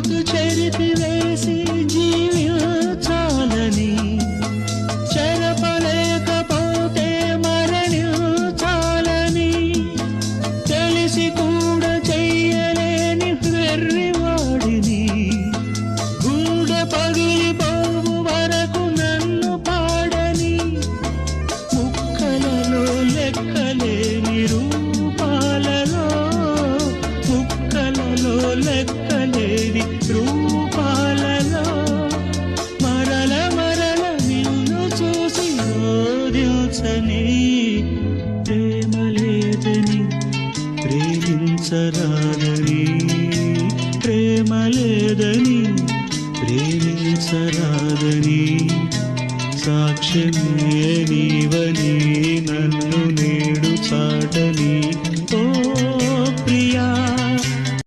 గురుతు చెరిపివేసి జీవించాలని, చెరపలేకపోతే మరణించాలని, తెలిసి కూడా చెయ్యలేని వెర్రివాడిని, గుండె పగిలిపోవు వరకు నన్ను పాడని, ముక్కలలో లెక్కలేని రూపాలలో, ముక్కలలో లెక్కలేని రూపాలలో, మరల మరల నిన్ను చూసి రోదించని, ప్రేమ లేదని ప్రేమించరాదని, ప్రేమ లేదని ప్రేమించరాదని, సాక్ష్యమే నీవని